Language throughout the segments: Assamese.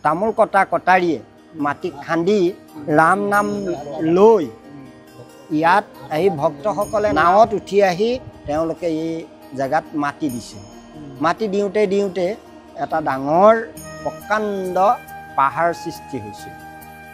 তামোল কটা কটাৰীয়ে মাটি খান্দি ৰাম নাম লৈ ইয়াত আহি ভক্তসকলে নাৱত উঠি আহি তেওঁলোকে এই জেগাত মাটি দিছে। মাটি দিওঁতে এটা ডাঙৰ প্ৰকাণ্ড পাহাৰ সৃষ্টি হৈছিল।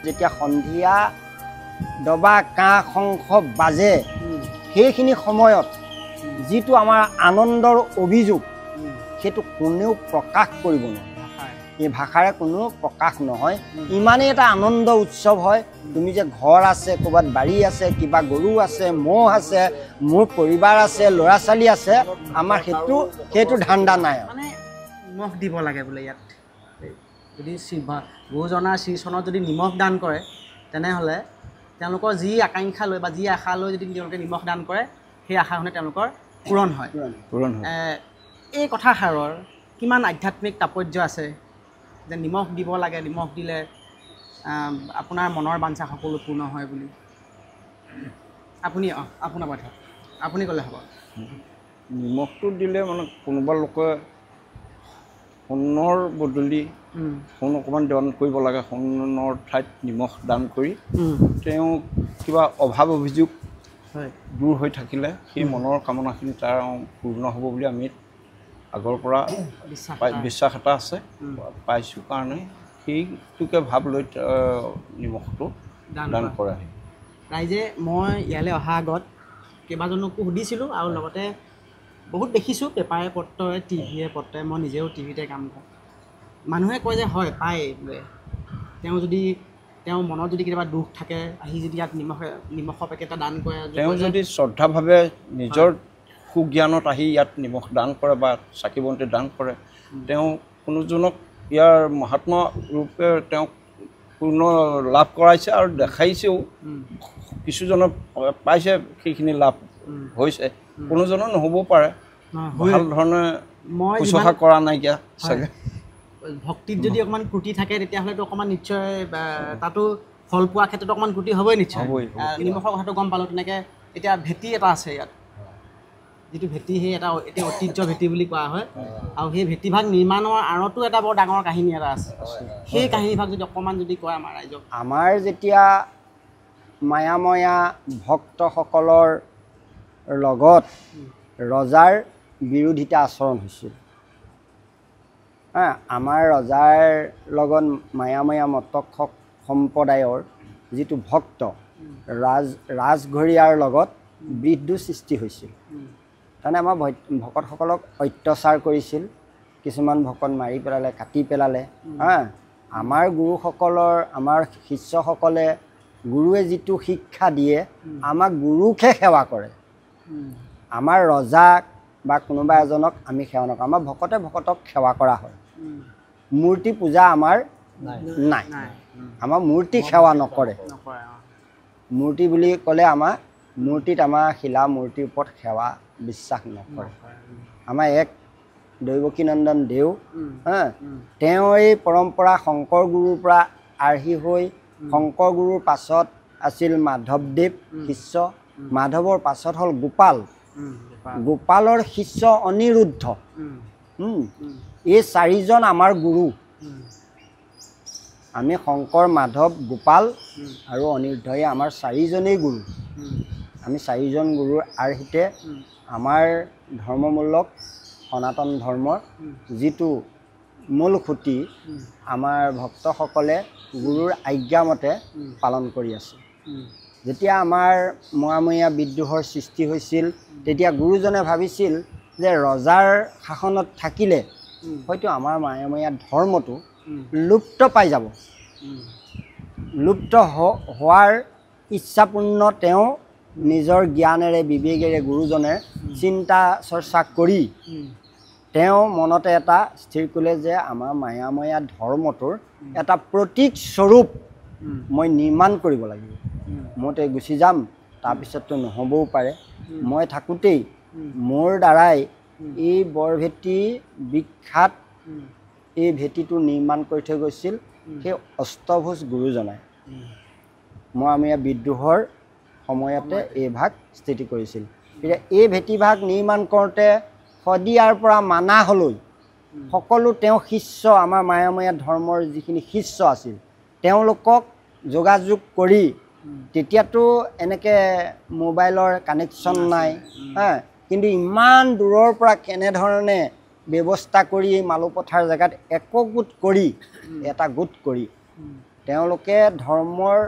যেতিয়া সন্ধিয়া দবা কাঁহ শংখ বাজে সেইখিনি সময়ত যিটো আমাৰ আনন্দৰ অভিযোগ সেইটো কোনেও প্ৰকাশ কৰিব নোৱাৰে। এই ভাষাৰে কোনো প্ৰকাশ নহয়। ইমানেই এটা আনন্দ উৎসৱ হয়। তুমি যে ঘৰ আছে, ক'ৰবাত বাৰী আছে, কিবা গৰু আছে, ম'হ আছে, মোৰ পৰিবাৰ আছে, ল'ৰা ছোৱালী আছে, আমাৰ সেইটো ধান্দা নাই। মানে নিমখ দিব লাগে বোলে ইয়াত। যদি গুৰুজনাৰ শ্ৰীচৰণত যদি নিমখ দান কৰে তেনেহ'লে তেওঁলোকৰ যি আকাংক্ষা লৈ বা যি আশা লৈ যদি তেওঁলোকে নিমখ দান কৰে সেই আশাখনে তেওঁলোকৰ পূৰণ হয়। এই কথাষাৰৰ কিমান আধ্যাত্মিক তাৎপৰ্য আছে যে নিমখ দিব লাগে, নিমখ দিলে আপোনাৰ মনৰ বাঞ্ছা সকলো পূৰ্ণ হয় বুলি। আপুনি আপোনাৰ কথা আপুনি ক'লে হ'ব। নিমখটো দিলে মানে কোনোবা লোকে সোণৰ বদলি সোণ অকণমান দান কৰিব লাগে। সোণৰ ঠাইত নিমখ দান কৰি তেওঁ কিবা অভাৱ অভিযোগ দূৰ হৈ থাকিলে সেই মনৰ কামনাখিনি তাৰ পূৰ্ণ হ'ব বুলি আমি আগৰ পৰা বিশ্বাস এটা আছে, পাইছোঁ কাৰণে সেইটোকে ভাৱ লৈ নিমখটো দান কৰা হয়। ৰাইজে মই ইয়ালৈ অহা আগত কেইবাজনকো সুধিছিলোঁ আৰু লগতে বহুত দেখিছোঁ পেপাৰে পত্ৰই টিভিয়ে পত্ৰই, মই নিজেও টিভিতে কাম কৰোঁ। মানুহে কয় যে হয় পায় বোলে, তেওঁ মনত যদি কেতিয়াবা দুখ থাকে আহি যদি ইয়াত নিমখৰ পেকেট এটা দান কৰে, তেওঁ যদি শ্ৰদ্ধাভাৱে নিজৰ সুজ্ঞানত আহি ইয়াত নিমখ দান কৰে বা চাকি বন্তি দান কৰে, তেওঁ কোনোজনক ইয়াৰ মহাত্মা ৰূপে তেওঁক পূৰ্ণ লাভ কৰাইছে আৰু দেখাইছেও। কিছুজনৰ পাইছে, সেইখিনি লাভ হৈছে, কোনোজনৰ নহ'বও পাৰে, ভাল ধৰণে শুশ্ৰূষা কৰা নাইকিয়া চাগে। ভক্তিত যদি অকণমান ক্ৰুটি থাকে তেতিয়াহ'লেতো অকণমান নিশ্চয় তাতো ফল পোৱাৰ ক্ষেত্ৰত অকণমান ক্ৰুটি হ'বই নিশ্চয়। নিমখৰ কথাটো গম পালোঁ। তেনেকৈ এতিয়া ভেটি এটা আছে ইয়াত, যিটো ভেটি সেই এটা এতিয়া ঐতিহ্য ভেটি বুলি কোৱা হয়। আৰু সেই ভেটিভাগ নিৰ্মাণৰ আঁৰতো এটা বৰ ডাঙৰ কাহিনী এটা আছে। সেই কাহিনীভাগ যদি অকণমান যদি কয় আমাৰ ৰাইজক। আমাৰ যেতিয়া মায়াময়া ভক্তসকলৰ লগত ৰজাৰ বিৰোধিতা আচৰণ হৈছিল, আমাৰ ৰজাৰ লগত মায়াময়া মতক সম্প্ৰদায়ৰ যিটো ভক্ত ৰাজঘৰীয়াৰ লগত বিদ্ৰোহ সৃষ্টি হৈছিল। তাৰমানে আমাৰ ভকতসকলক অত্যাচাৰ কৰিছিল, কিছুমান ভকত মাৰি পেলালে, কাটি পেলালে। আমাৰ গুৰুসকলৰ, আমাৰ শিষ্যসকলে গুৰুৱে যিটো শিক্ষা দিয়ে আমাক গুৰুকহে সেৱা কৰে। আমাৰ ৰজাক বা কোনোবা এজনক আমি সেৱা নকৰোঁ, আমাৰ ভকতক সেৱা কৰা হয়। মূৰ্তি পূজা আমাৰ নাই, আমাৰ মূৰ্তি সেৱা নকৰে। মূৰ্তি বুলি ক'লে আমাৰ শিলা মূৰ্তিৰ ওপৰত সেৱা বিশ্বাস নকৰে। আমাৰ এক দৈৱকীনন্দন দেও, তেওঁ এই পৰম্পৰা শংকৰ গুৰুৰ পৰা আৰ্হি হৈ, শংকৰ গুৰুৰ পাছত আছিল মাধৱদেৱ শিষ্য, মাধৱৰ পাছত হ'ল গোপালৰ শিষ্য অনিৰুদ্ধ। এই চাৰিজন আমাৰ গুৰু। আমি শংকৰ, মাধৱ, গোপাল আৰু অনিৰুদ্ধ, আমাৰ চাৰিজনেই গুৰু। আমি চাৰিজন গুৰুৰ আৰ্হিতে আমাৰ ধৰ্মমূলক সনাতন ধৰ্মৰ যিটো মূল খুঁটি আমাৰ ভক্তসকলে গুৰুৰ আজ্ঞামতে পালন কৰি আছে। যেতিয়া আমাৰ মোৱামৰীয়া বিদ্ৰোহৰ সৃষ্টি হৈছিল তেতিয়া গুৰুজনে ভাবিছিল যে ৰজাৰ শাসনত থাকিলে হয়তো আমাৰ মায়ামৰীয়া ধৰ্মটো লুপ্ত পাই যাব। লুপ্ত হোৱাৰ ইচ্ছাপূৰ্ণ তেওঁ নিজৰ জ্ঞানেৰে বিবেকেৰে গুৰুজনে চিন্তা চৰ্চা কৰি তেওঁ মনতে এটা স্থিৰ কৰিলে যে আমাৰ মায়াময়া ধৰ্মটোৰ এটা প্ৰতীক স্বৰূপ মই নিৰ্মাণ কৰিব লাগিব। মইতো গুচি যাম, তাৰপিছততো নহ'বও পাৰে, মই থাকোঁতেই মোৰ দ্বাৰাই এই বৰভেটি বিখ্যাত এই ভেটিটো নিৰ্মাণ কৰি থৈ গৈছিল সেই অষ্টভুজ গুৰুজনাই। মোৱামৰীয়া বিদ্ৰোহৰ সময়তে এই ভাগ স্থিতি কৰিছিল। এতিয়া এই ভেটিভাগ নিৰ্মাণ কৰোঁতে শদিয়াৰ পৰা মানাহলৈ সকলো তেওঁ শিষ্য আমাৰ মায়াময়া ধৰ্মৰ যিখিনি শিষ্য আছিল তেওঁলোকক যোগাযোগ কৰি তেতিয়াতো এনেকৈ মোবাইলৰ কানেকশ্যন নাই কিন্তু ইমান দূৰৰ পৰা কেনেধৰণে ব্যৱস্থা কৰি মালুপথাৰ জেগাত একগোট কৰি এটা গোট কৰি তেওঁলোকে ধৰ্মৰ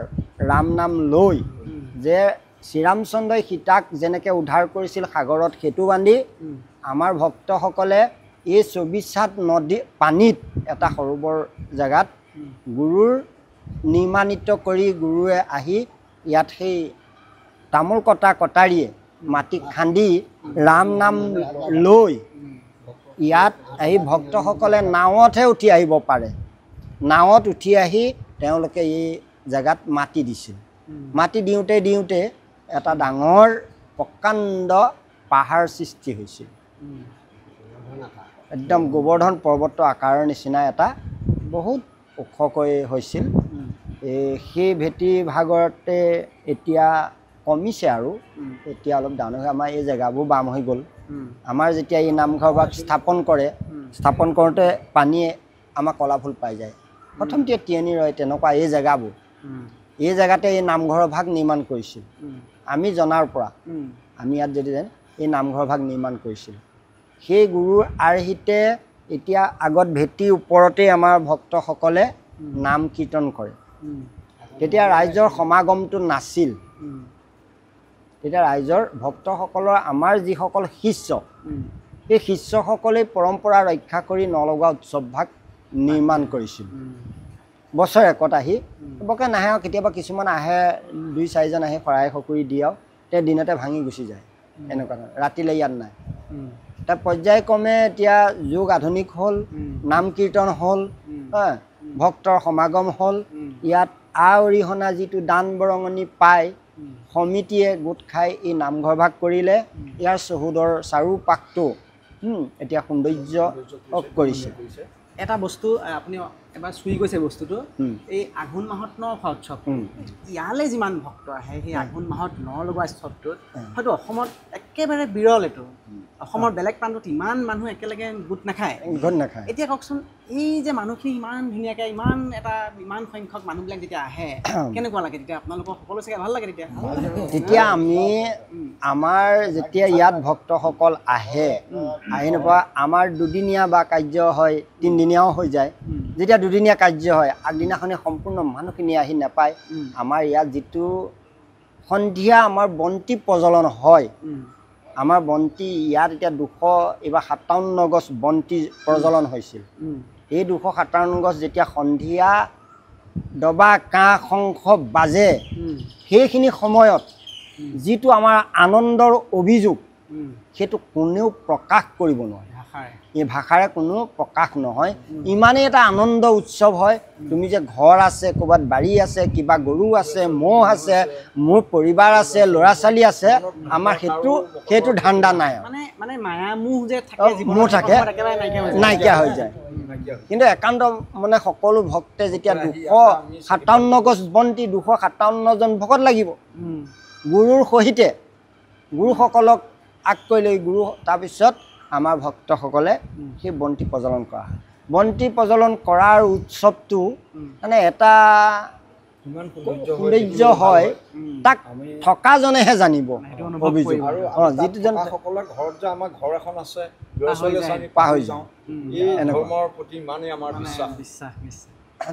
ৰাম নাম লৈ যে শ্ৰীৰামচন্দ্ৰই সীতাক যেনেকৈ উদ্ধাৰ কৰিছিল সাগৰত সেতু বান্ধি আমাৰ ভক্তসকলে এই 24 নদী পানীত এটা সৰোবৰ জেগাত গুৰুৰ নিৰ্মাণিত কৰি গুৰুৱে আহি ইয়াত সেই তামোল কটাৰীয়ে মাটি খান্দি ৰাম নাম লৈ ইয়াত আহি ভক্তসকলে নাৱতহে উঠি আহিব পাৰে নাৱত উঠি আহি তেওঁলোকে এই জেগাত মাটি দিছিল মাটি দিওঁতে এটা ডাঙৰ প্ৰকাণ্ড পাহাৰ সৃষ্টি হৈছিল একদম গোবৰ্ধন পৰ্বতৰ আকাৰৰ নিচিনা এটা বহুত ওখকৈ হৈছিল সেই ভেটি ভাগতে এতিয়া কমিছে আৰু এতিয়া অলপ ডাঙৰ হৈ আমাৰ এই জেগাবোৰ বাম হৈ গ'ল আমাৰ যেতিয়া এই নামঘৰ ভাগ স্থাপন কৰোঁতে পানীয়ে আমাৰ কলাফুল পাই যায় প্ৰথম টিয়নি ৰয় তেনেকুৱা এই জেগাবোৰ এই জেগাতে এই নামঘৰৰ ভাগ নিৰ্মাণ কৰিছিল আমি জনাৰ পৰা আমি ইয়াত যদি এই নামঘৰ ভাগ নিৰ্মাণ কৰিছিল সেই গুৰুৰ আৰ্হিতে এতিয়া আগত ভেটিৰ ওপৰতে আমাৰ ভক্তসকলে নাম কীৰ্তন কৰে তেতিয়া ৰাইজৰ সমাগমটো নাছিল তেতিয়া ৰাইজৰ ভক্তসকলৰ আমাৰ যিসকল শিষ্য সেই শিষ্যসকলে পৰম্পৰা ৰক্ষা কৰি নলগোৱা উৎসৱ ভাগ নিৰ্মাণ কৰিছিল বছৰেকত আহি বকে নাহে আৰু কেতিয়াবা কিছুমান আহে 2-4জন আহে শৰাই সঁকুৰি দি আৰু তেওঁ দিনতে ভাঙি গুচি যায় এনেকুৱা ৰাতিলৈ ইয়াত নাই তাৰ পৰ্যায়ক্ৰমে এতিয়া যুগ আধুনিক হ'ল নাম কীৰ্তন হ'ল ভক্তৰ সমাগম হ'ল ইয়াত অৰিহণা যিটো দান বৰঙণি পায় সমিতিয়ে গোট খাই এই নামঘৰ ভাগ কৰিলে ইয়াৰ চহুদৰ চাৰিওপাশটো এতিয়া সৌন্দৰ্য কৰিছে এটা বস্তু আপুনি এবাৰ চুই গৈছে বস্তুটো এই আঘোণ মাহত নখোৱা উৎসৱ ইয়ালৈ যিমান ভক্ত আহে সেই আঘোণ মাহত লগোৱা উৎসৱটোত হয়তো অসমত একেবাৰে বিৰল এইটো অসমৰ বেলেগ প্ৰান্তত ইমান মানুহ একেলগে গোট নাখায় এতিয়া কওকচোন এই যে মানুহখিনি ইমান ধুনীয়াকৈ ইমান সংখ্যক মানুহবিলাক যেতিয়া আহে কেনেকুৱা লাগে তেতিয়া আপোনালোকৰ সকলো চাগে ভাল লাগে তেতিয়া আমি আমাৰ যেতিয়া ইয়াত ভক্তসকল আহি নোপোৱা আমাৰ দুদিনীয়া বা কাৰ্য হয় 3 দিনীয়াও হৈ যায় যেতিয়া দুদিনীয়া কাৰ্য হয় আগদিনাখনে সম্পূৰ্ণ মানুহখিনি আহি নাপায় আমাৰ ইয়াত যিটো সন্ধিয়া আমাৰ বন্তি প্ৰজ্বলন হয় আমাৰ বন্তি ইয়াত এতিয়া 257 গছ বন্তি প্ৰজ্বলন হৈছিল এই 257 গছ যেতিয়া সন্ধিয়া দবা কাঁহ শংখ বাজে সেইখিনি সময়ত যিটো আমাৰ আনন্দৰ অভিযোগ সেইটো কোনেও প্ৰকাশ কৰিব নোৱাৰে এই ভাষাৰে কোনো প্ৰকাশ নহয় ইমানেই এটা আনন্দ উৎসৱ হয় তুমি যে ঘৰ আছে ক'ৰবাত বাৰী আছে কিবা গৰু আছে ম'হ আছে মোৰ পৰিবাৰ আছে ল'ৰা ছোৱালী আছে আমাৰ সেইটো ধান্দা নাই মানে মায়ামোহ যে থাকে মোহ থাকে নাইকিয়া হৈ যায় কিন্তু একান্ত মানে সকলো ভক্তে যেতিয়া 257 গছ বন্তি 257জন ভকত লাগিব গুৰুৰ সহিতে গুৰুসকলক আগ কৰি লৈ গুৰু তাৰপিছত আমাৰ ভক্তসকলে সেই বন্তি প্ৰজ্বলন কৰা হয় বন্তি প্ৰজ্বলন কৰাৰ উৎসৱটো মানে এটা সৌন্দৰ্য হয় তাক থকাজনেহে জানিব অভিযোগ যিটোজন সকলে ঘৰত যে আমাৰ ঘৰ এখন আছে পাহৰি যাওঁ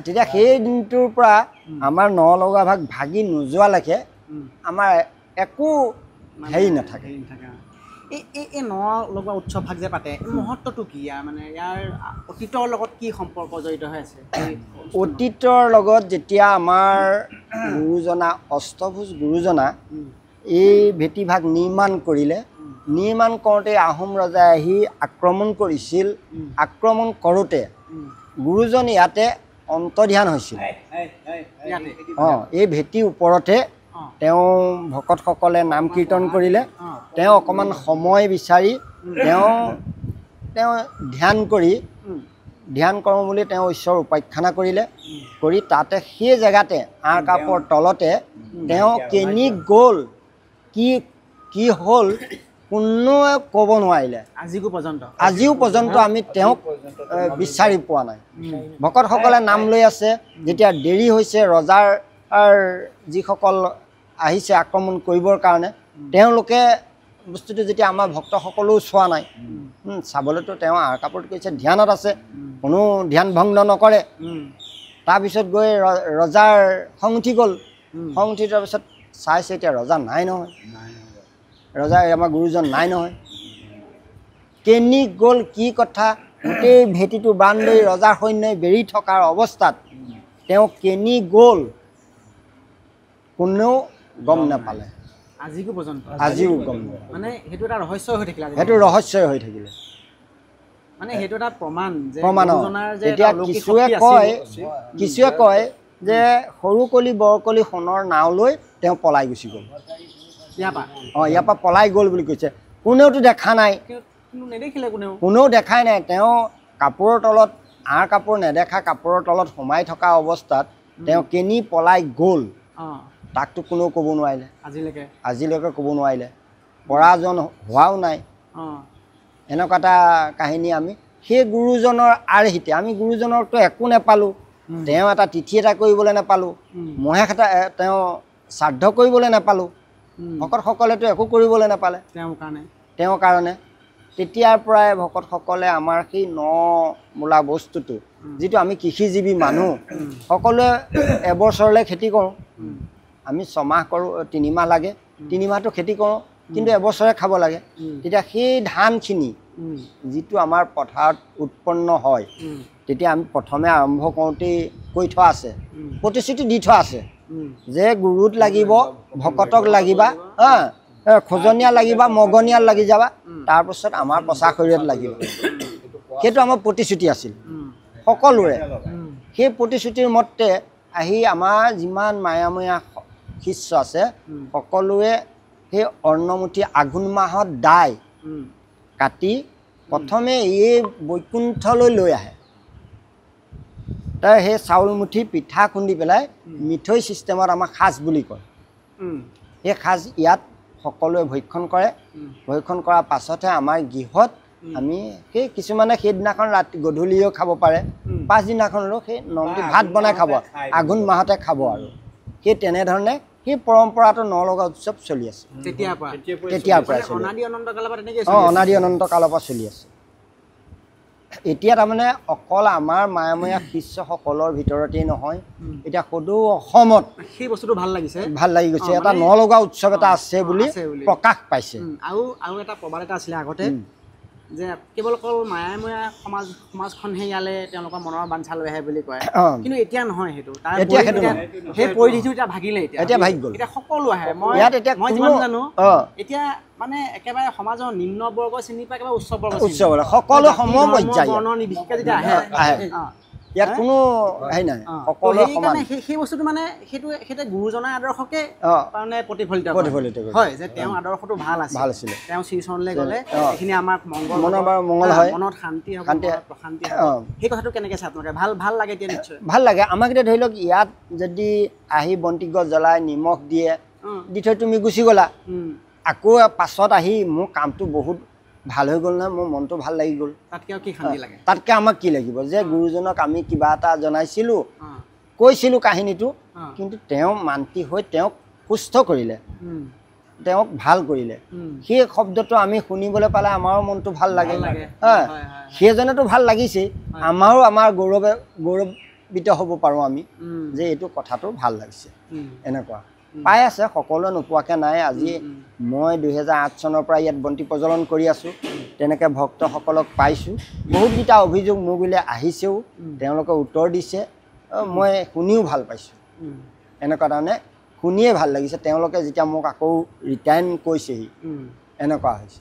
তেতিয়া সেই দিনটোৰ পৰা আমাৰ নলগা ভাগ ভাগি নোযোৱালৈকে আমাৰ একো হেৰি নাথাকে এই লগোৱা উৎসৱ ভাগ যে পাতে মহত্বটো কি মানে ইয়াৰ অতীতৰ লগত কি সম্পৰ্ক জড়িত হৈ আছে অতীতৰ লগত যেতিয়া আমাৰ গুৰুজনা অষ্টভুজ গুৰুজনা এই ভেটিভাগ নিৰ্মাণ কৰিলে নিৰ্মাণ কৰোঁতে আহোম ৰজাই আহি আক্ৰমণ কৰিছিল আক্ৰমণ কৰোঁতে গুৰুজন ইয়াতে অন্তৰ্ধান হৈছিল এই ভেটিৰ ওপৰতে তেওঁ ভকতসকলে নাম কীৰ্তন কৰিলে তেওঁ অকণমান সময় বিচাৰি তেওঁ ধ্যান কৰোঁ বুলি তেওঁ ঈশ্বৰ উপাখ্যানা কৰিলে কৰি তাতে সেই জেগাতে আঁৰ কাপৰ তলতে তেওঁ কেনি গ'ল কি হ'ল কোনোৱে ক'ব নোৱাৰিলে আজিও পৰ্যন্ত আমি তেওঁক বিচাৰি পোৱা নাই ভকতসকলে নাম লৈ আছে যেতিয়া দেৰি হৈছে ৰজাৰ যিসকল আহিছে আক্ৰমণ কৰিবৰ কাৰণে তেওঁলোকে বস্তুটো যেতিয়া আমাৰ ভক্তসকলেও চোৱা নাই চাবলৈতো তেওঁ আৰ কাপোৰত কৈছে ধ্যানত আছে কোনো ধ্যান ভংগ নকৰে তাৰপিছত গৈ ৰজাৰ খং উঠি গ'ল খং উঠি যোৱাৰ পিছত চাইছে এতিয়া ৰজা নাই নহয় ৰজা আমাৰ গুৰুজন নাই নহয় কেনি গ'ল কি কথা গোটেই ভেটিটো বান্ধ লৈ ৰজাৰ সৈন্যই বেৰি থকাৰ অৱস্থাত তেওঁ কেনি গ'ল কোনেও গম নাপালে আজিও গম নাপালে মানে সেইটো এটা ৰহস্য হৈ থাকিলে সেইটো ৰহস্যই হৈ থাকিলে মানে সেইটো এটা প্ৰমাণ এতিয়া কিছুৱে কয় যে সৰুকলি বৰকলি সোণৰ নাও লৈ তেওঁ পলাই গুচি গ'ল ইয়াৰ পৰা পলাই গ'ল বুলি কৈছে কোনেওতো দেখা নাই কোনেও দেখাই নাই তেওঁ কাপোৰৰ তলত আঁৰ কাপোৰ নেদেখা কাপোৰৰ তলত সোমাই থকা অৱস্থাত তেওঁ কেনি পলাই গ'ল তাকতো কোনেও ক'ব নোৱাৰিলে আজিলৈকে ক'ব নোৱাৰিলে পৰাজন হোৱাও নাই এনেকুৱা এটা কাহিনী আমি সেই গুৰুজনৰ আৰ্হিতে আমি গুৰুজনৰতো একো নাপালোঁ তেওঁ এটা তিথি এটা কৰিবলৈ নাপালোঁ মহেশ এটা তেওঁ শ্ৰাদ্ধ কৰিবলৈ নাপালোঁ ভকতসকলেতো একো কৰিবলৈ নাপালে তেওঁৰ কাৰণে তেতিয়াৰ পৰাই ভকতসকলে আমাৰ সেই ন মূলা বস্তুটো যিটো আমি কৃষিজীৱী মানুহ সকলোৱে এবছৰলৈ খেতি কৰোঁ আমি 6 মাহ কৰোঁ 3 মাহ লাগে 3 মাহটো খেতি কৰোঁ কিন্তু এবছৰে খাব লাগে তেতিয়া সেই ধানখিনি যিটো আমাৰ পথাৰত উৎপন্ন হয় তেতিয়া আমি প্ৰথমে আৰম্ভ কৰোঁতেই কৈ থোৱা আছে প্ৰতিশ্ৰুতি দি থোৱা আছে যে গুৰুত লাগিব ভকতক লাগিবা খোজনীয়া লাগিবা মগনীয়া লাগি যাবা তাৰপিছত আমাৰ পচা শৰীৰত লাগিব সেইটো আমাৰ প্ৰতিশ্ৰুতি আছিল সকলোৰে সেই প্ৰতিশ্ৰুতিৰ মতে আহি আমাৰ যিমান মায়াময়া শিষ্য আছে সকলোৱে সেই অৰ্ণমুঠি আঘোণ মাহত দাই কাটি প্ৰথমে এই বৈকুণ্ঠলৈ লৈ আহে তাৰ সেই চাউল মুঠি পিঠা খুন্দি পেলাই মিঠৈ ছিষ্টেমত আমাৰ সাজ বুলি কয় সেই সাজ ইয়াত সকলোৱে ভক্ষণ কৰে ভক্ষণ কৰাৰ পাছতহে আমাৰ গৃহত আমি সেই কিছুমানে সেইদিনাখন ৰাতি গধূলিও খাব পাৰে পাছদিনাখনলৈও সেই নমদি ভাত বনাই খাব আঘোণ মাহতে খাব আৰু সেই তেনেধৰণে সেই পৰম্পৰাটো নলগা উৎসৱ চলি আছে তেতিয়াৰ পৰা অনাদি অনন্ত কালৰ পৰা চলি আছে এতিয়া তাৰমানে অকল আমাৰ মায়াময়া শিষ্যসকলৰ ভিতৰতেই নহয় এতিয়া সদৌ অসমত সেই বস্তুটো ভাল লাগি গৈছে এটা নলগা উৎসৱ এটা আছে বুলি প্ৰকাশ পাইছে আৰু এটা প্ৰবাদ এটা আছিলে আগতে যে কেৱল অকল মায়াময়া সমাজখনহে ইয়ালৈ তেওঁলোকৰ মনৰ বাঞ্ছা লৈ আহে বুলি কয় কিন্তু এতিয়া নহয় সেইটো সেই পৰিধিটো এতিয়া ভাগিলে এতিয়া ভাগি গ'ল এতিয়া সকলো আহে মই যিমান জানো এতিয়া মানে একেবাৰে সমাজৰ নিম্ন বৰ্গ শ্ৰেণীৰ পৰা একেবাৰে উচ্চ বৰ্গ সকলো সমপৰ্যায় বৰ্ণৰ নিৰ্বিশেষে যেতিয়া আহে ইয়াত কোনো হেৰি নাই সকলো সমান সেই বস্তুটো মানে সেইটো গুৰুজনাৰ আদৰ্শকে মানে প্ৰতিফলিত হয় যে তেওঁৰ আদৰ্শটো ভাল আছিলে তেওঁ শ্ৰীচৰণলৈ গ'লে এইখিনি আমাক মংগল হয় মনত শান্তি হ'ব প্ৰশান্তি হ'ব সেই কথাটো কেনেকৈ চায় আপোনালোকে ভাল লাগে এতিয়া নিশ্চয় ভাল লাগে আমাক এতিয়া ধৰি লওক ইয়াত যদি আহি বন্তি গছ জ্বলাই নিমখ দিয়ে দি থৈ তুমি গুচি গ'লা আকৌ পাছত আহি মোৰ কামটো বহুত ভাল হৈ গ'ল নহয় মোৰ মনটো ভাল লাগি গ'ল তাতকৈ আমাক কি লাগিব যে গুৰুজনক আমি কিবা এটা জনাইছিলোঁ কৈছিলোঁ কাহিনীটো কিন্তু তেওঁ মান্তি হৈ তেওঁক সুস্থ কৰিলে তেওঁক ভাল কৰিলে সেই শব্দটো আমি শুনিবলৈ পালে আমাৰো মনটো ভাল লাগে সেইজনেতো ভাল লাগিছেই আমাৰো আমাৰ গৌৰৱান্বিত হ'ব পাৰোঁ আমি যে এইটো কথাটো ভাল লাগিছে এনেকুৱা পাই আছে সকলোৱে নোপোৱাকৈ নাই আজি মই 2008 চনৰ পৰা ইয়াত বন্তি প্ৰজ্বলন কৰি আছোঁ তেনেকৈ ভক্তসকলক পাইছোঁ বহুতকেইটা অভিযোগ মোৰ বোলে আহিছেও তেওঁলোকে উত্তৰ দিছে মই শুনিও ভাল পাইছোঁ এনেকুৱা ধৰণে শুনিয়ে ভাল লাগিছে তেওঁলোকে যেতিয়া মোক আকৌ ৰিটাৰ্ণ কৈছেহি এনেকুৱা হৈছে